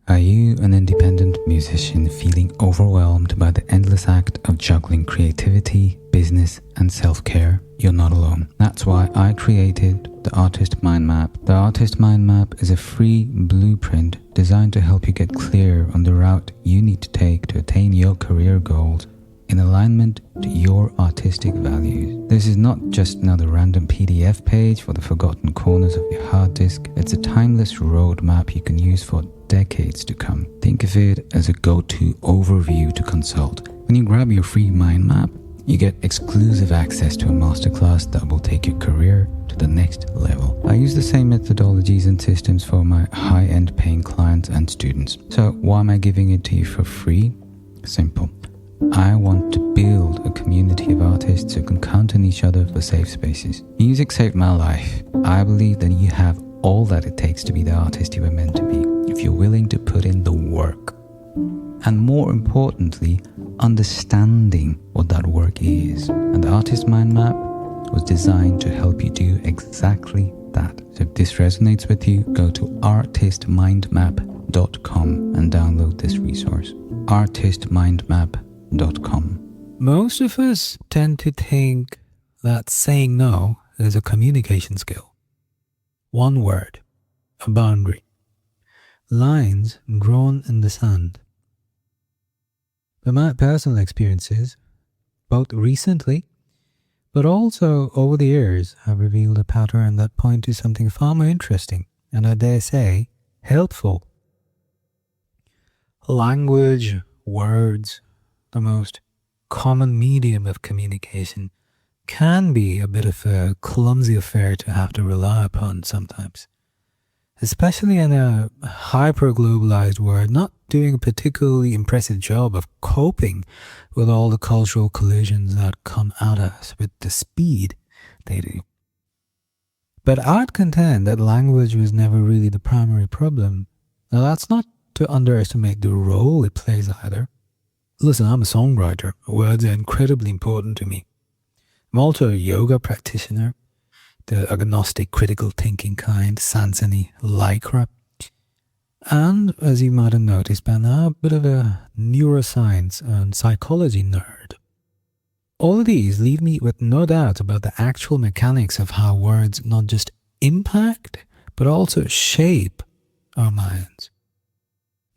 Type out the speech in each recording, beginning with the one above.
Are you an independent musician feeling overwhelmed by the endless act of juggling creativity, business, and self-care? You're not alone. That's why I created the Artist Mind Map. The Artist Mind Map is a free blueprint designed to help you get clear on the route you need to take to attain your career goals in alignment to your artistic values. This is not just another random PDF page for the forgotten corners of your hard disk. It's a timeless roadmap you can use for decades to come. Think of it as a go-to overview to consult. When you grab your free mind map, you get exclusive access to a masterclass that will take your career to the next level. I use the same methodologies and systems for my high-end paying clients and students. So why am I giving it to you for free? Simple. I want to build a community of artists who can count on each other for safe spaces. Music saved my life. I believe that you have all that it takes to be the artist you were meant to be, if you're willing to put in the work. And more importantly, understanding what that work is. And the Artist Mind Map was designed to help you do exactly that. So if this resonates with you, go to artistmindmap.com and download this resource. artistmindmap.com. Most of us tend to think that saying no is a communication skill. One word, a boundary, lines drawn in the sand. But my personal experiences, both recently, but also over the years, have revealed a pattern that points to something far more interesting, and I dare say, helpful. Language, words, the most common medium of communication, can be a bit of a clumsy affair to have to rely upon sometimes. Especially in a hyper-globalized world, not doing a particularly impressive job of coping with all the cultural collisions that come at us with the speed they do. But I'd contend that language was never really the primary problem. Now that's not to underestimate the role it plays either. Listen, I'm a songwriter. Words are incredibly important to me. I'm also a yoga practitioner, the agnostic critical thinking kind, Sansani Lycra. And as you might have noticed by now, a bit of a neuroscience and psychology nerd. All of these leave me with no doubt about the actual mechanics of how words not just impact, but also shape our minds.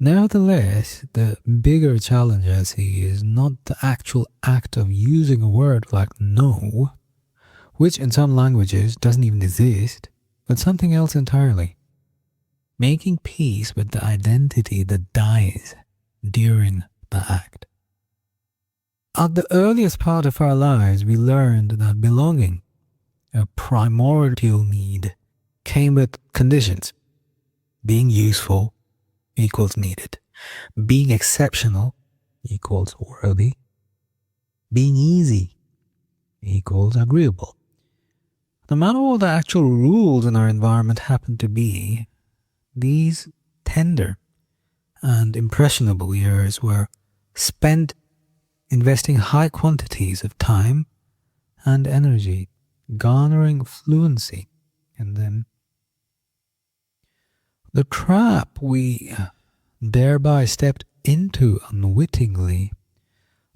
Nevertheless, the bigger challenge I see is not the actual act of using a word like no, which in some languages doesn't even exist, but something else entirely. Making peace with the identity that dies during the act. At the earliest part of our lives, we learned that belonging, a primordial need, came with conditions. Being useful equals needed. Being exceptional equals worthy. Being easy equals agreeable. No matter what the actual rules in our environment happen to be, these tender and impressionable years were spent investing high quantities of time and energy, garnering fluency in them. The trap we thereby stepped into unwittingly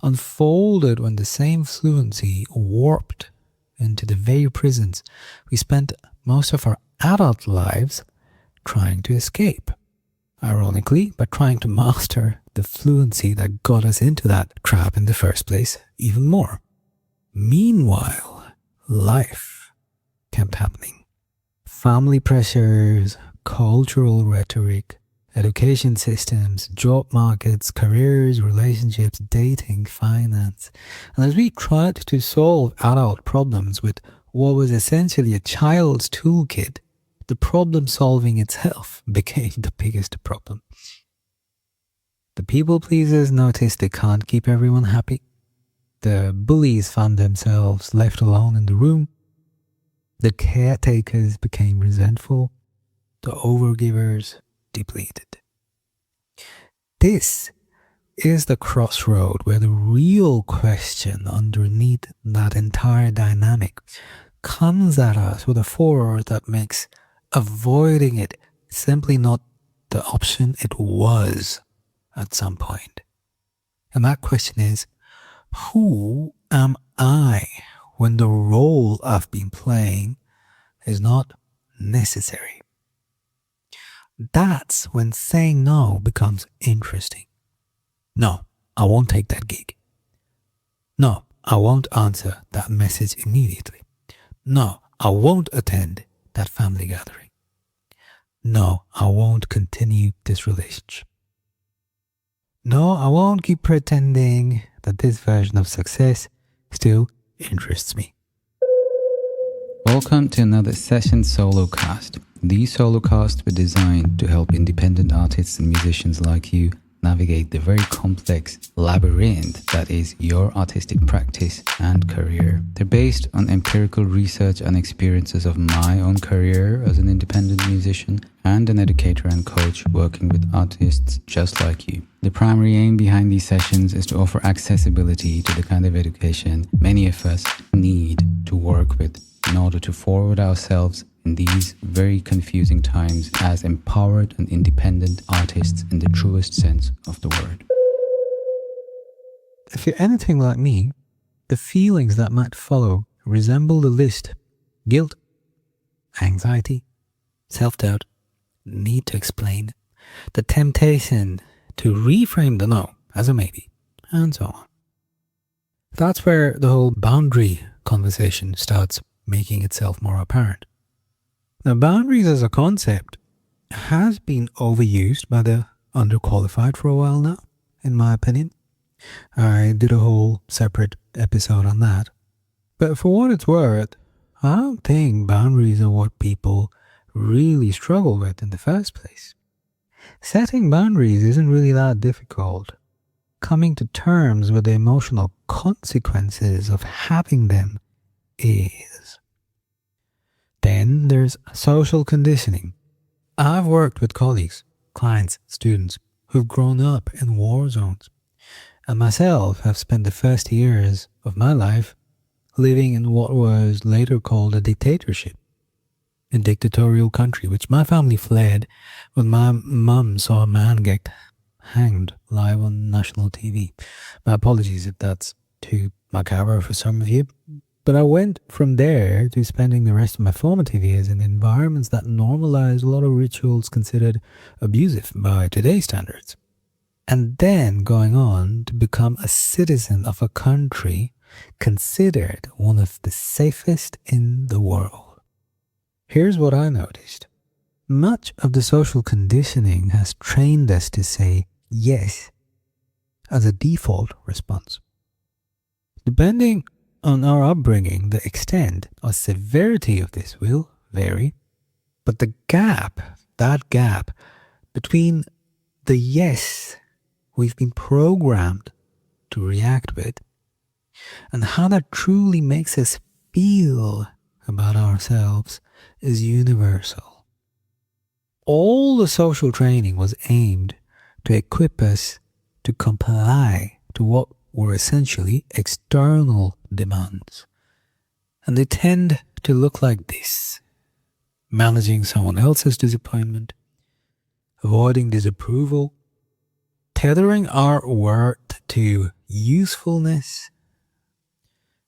unfolded when the same fluency warped into the very prisons we spent most of our adult lives trying to escape. Ironically, by trying to master the fluency that got us into that trap in the first place even more. Meanwhile, life kept happening. Family pressures, cultural rhetoric, education systems, job markets, careers, relationships, dating, finance. And as we tried to solve adult problems with what was essentially a child's toolkit, the problem solving itself became the biggest problem. The people pleasers noticed they can't keep everyone happy. The bullies found themselves left alone in the room. The caretakers became resentful. The overgivers depleted. This is the crossroad where the real question underneath that entire dynamic comes at us with a force that makes avoiding it simply not the option it was at some point. And that question is, who am I when the role I've been playing is not necessary? That's when saying no becomes interesting. No, I won't take that gig. No, I won't answer that message immediately. No, I won't attend that family gathering. No, I won't continue this relationship. No, I won't keep pretending that this version of success still interests me. Welcome to another session solo cast. These solo casts were designed to help independent artists and musicians like you navigate the very complex labyrinth that is your artistic practice and career. They're based on empirical research and experiences of my own career as an independent musician and an educator and coach working with artists just like you. The primary aim behind these sessions is to offer accessibility to the kind of education many of us need to work with in order to forward ourselves in these very confusing times as empowered and independent artists in the truest sense of the word. If you're anything like me, the feelings that might follow resemble the list: guilt, anxiety, self-doubt, need to explain, the temptation to reframe the no as a maybe, and so on. That's where the whole boundary conversation starts making itself more apparent. Now, boundaries as a concept has been overused by the underqualified for a while now, in my opinion. I did a whole separate episode on that. But for what it's worth, I don't think boundaries are what people really struggle with in the first place. Setting boundaries isn't really that difficult. Coming to terms with the emotional consequences of having them is. Then there's social conditioning. I've worked with colleagues, clients, students who've grown up in war zones, and myself have spent the first years of my life living in what was later called a dictatorship, a dictatorial country which my family fled when my mum saw a man get hanged live on national TV. My apologies if that's too macabre for some of you. But I went from there to spending the rest of my formative years in environments that normalized a lot of rituals considered abusive by today's standards. And then going on to become a citizen of a country considered one of the safest in the world. Here's what I noticed. Much of the social conditioning has trained us to say yes as a default response. Depending on our upbringing, the extent or severity of this will vary, but that gap between the yes we've been programmed to react with and how that truly makes us feel about ourselves is universal. All the social training was aimed to equip us to comply to what were essentially external demands. And they tend to look like this: managing someone else's disappointment, avoiding disapproval, tethering our worth to usefulness,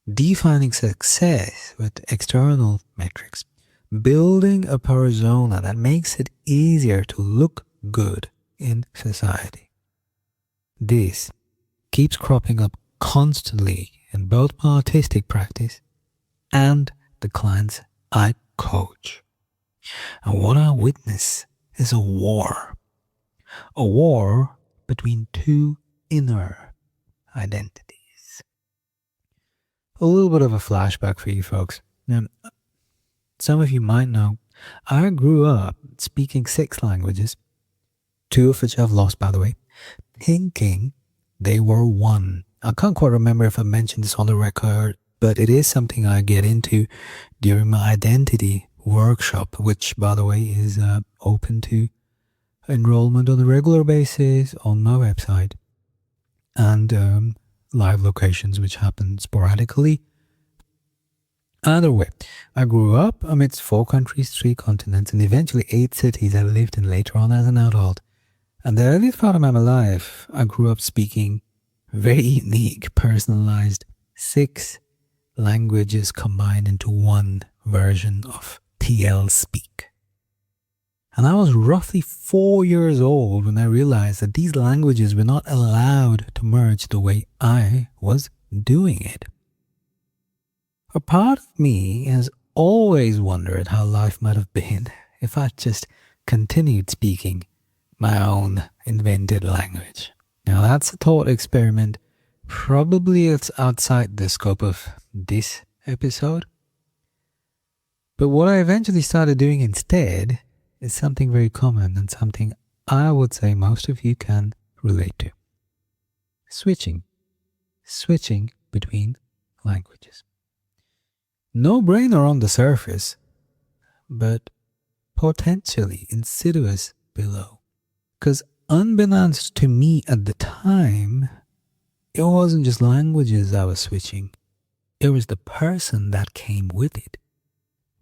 defining success with external metrics, building a persona that makes it easier to look good in society. This keeps cropping up constantly in both my artistic practice and the clients I coach. And what I witness is a war between two inner identities. A little bit of a flashback for you folks. Now, some of you might know, I grew up speaking 6 languages, 2 of which I've lost, by the way, thinking they were one. I can't quite remember if I mentioned this on the record, but it is something I get into during my identity workshop, which, by the way, is open to enrollment on a regular basis on my website, and live locations which happen sporadically. Either way, I grew up amidst 4 countries, 3 continents, and eventually 8 cities I lived in later on as an adult. And the earliest part of my life, I grew up speaking very unique, personalized 6 languages combined into one version of TL speak. And I was roughly 4 years old when I realized that these languages were not allowed to merge the way I was doing it. A part of me has always wondered how life might have been if I just continued speaking my own invented language. Now that's a thought experiment. Probably it's outside the scope of this episode. But what I eventually started doing instead is something very common and something I would say most of you can relate to. Switching between languages. No brainer on the surface, but potentially insidious below. Because unbeknownst to me at the time, it wasn't just languages I was switching. It was the person that came with it.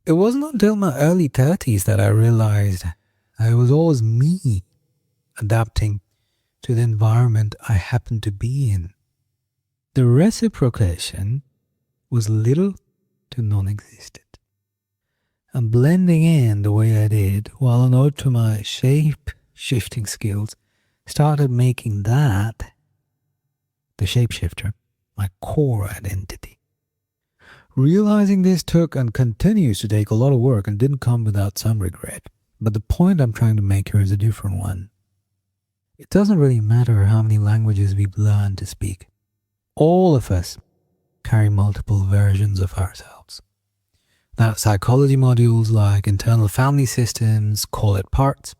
It wasn't until my early 30s that I realized it was always me adapting to the environment I happened to be in. The reciprocation was little to non-existent. And blending in the way I did, while an ode to my shape-shifting skills, started making that, the shapeshifter, my core identity. Realizing this took and continues to take a lot of work and didn't come without some regret. But the point I'm trying to make here is a different one. It doesn't really matter how many languages we learn to speak. All of us carry multiple versions of ourselves. Now, psychology modules like internal family systems call it parts.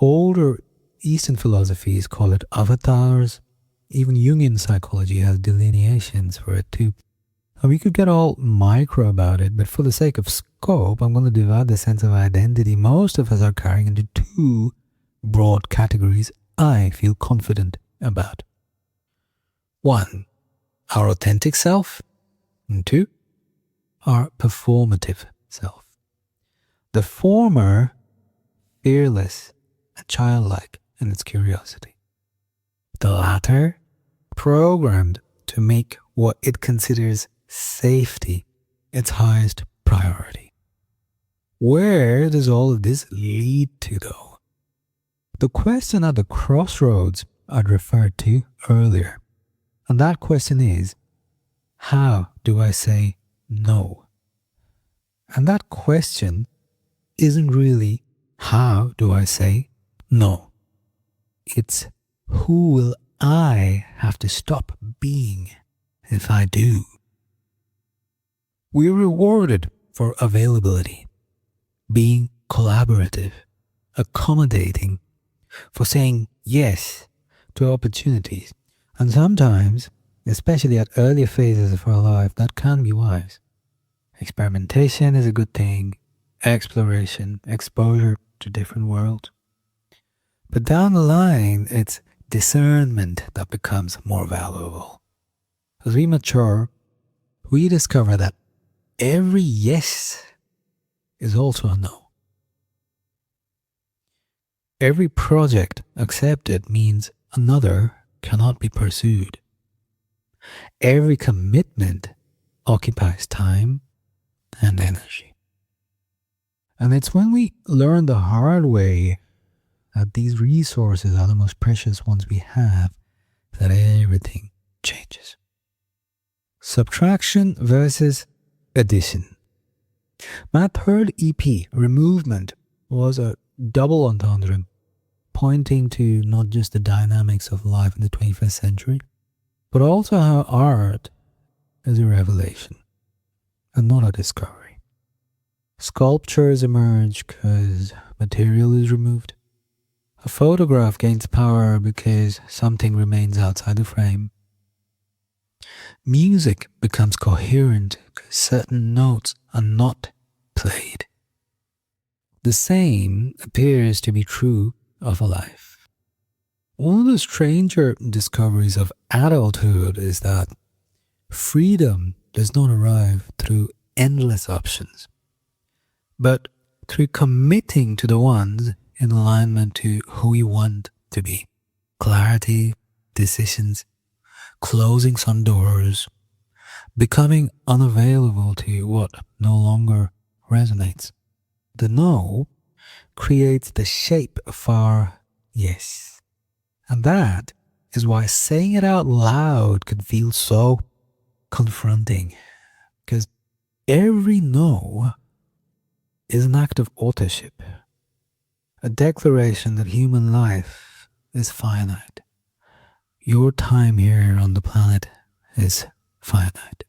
Older Eastern philosophies call it avatars. Even Jungian psychology has delineations for it too. And we could get all micro about it, but for the sake of scope, I'm going to divide the sense of identity most of us are carrying into 2 broad categories I feel confident about. 1, our authentic self, and 2, our performative self. The former, fearless and childlike in its curiosity. The latter, programmed to make what it considers safety its highest priority. Where does all of this lead to, though? The question at the crossroads I'd referred to earlier. And that question is, how do I say no? And that question isn't really, how do I say no? It's, who will I have to stop being if I do? We're rewarded for availability, being collaborative, accommodating, for saying yes to opportunities. And sometimes, especially at earlier phases of our life, that can be wise. Experimentation is a good thing, exploration, exposure to different worlds. But down the line, it's discernment that becomes more valuable. As we mature, we discover that every yes is also a no. Every project accepted means another cannot be pursued. Every commitment occupies time and energy. And it's when we learn the hard way that these resources are the most precious ones we have that everything changes. Subtraction versus addition. My third EP, Removement, was a double entendre, pointing to not just the dynamics of life in the 21st century, but also how art is a revelation and not a discovery. Sculptures emerge because material is removed. A photograph gains power because something remains outside the frame. Music becomes coherent because certain notes are not played. The same appears to be true of a life. One of the stranger discoveries of adulthood is that freedom does not arrive through endless options, but through committing to the ones in alignment to who you want to be. Clarity, decisions, closing some doors, becoming unavailable to what no longer resonates. The no creates the shape of our yes. And that is why saying it out loud could feel so confronting. Because every no is an act of authorship, a declaration that human life is finite. Your time here on the planet is finite.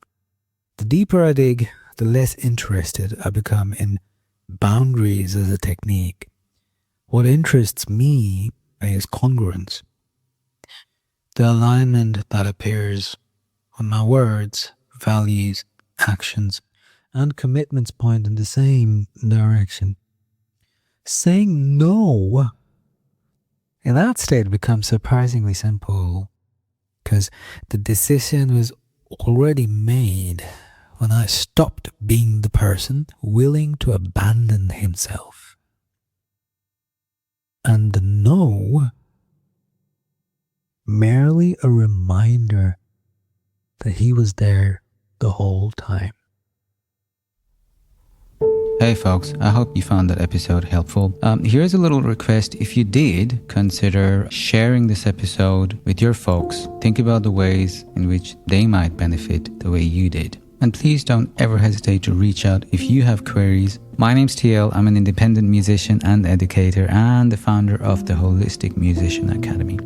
The deeper I dig, the less interested I become in boundaries as a technique. What interests me is congruence, the alignment that appears when my words, values, actions, and commitments point in the same direction. Saying no in that state becomes surprisingly simple, because the decision was already made when I stopped being the person willing to abandon himself. And the no, merely a reminder that he was there the whole time. Hey folks, I hope you found that episode helpful. Here's a little request. If you did, consider sharing this episode with your folks. Think about the ways in which they might benefit the way you did. And please don't ever hesitate to reach out if you have queries. My name's TL. I'm an independent musician and educator and the founder of the Holistic Musician Academy.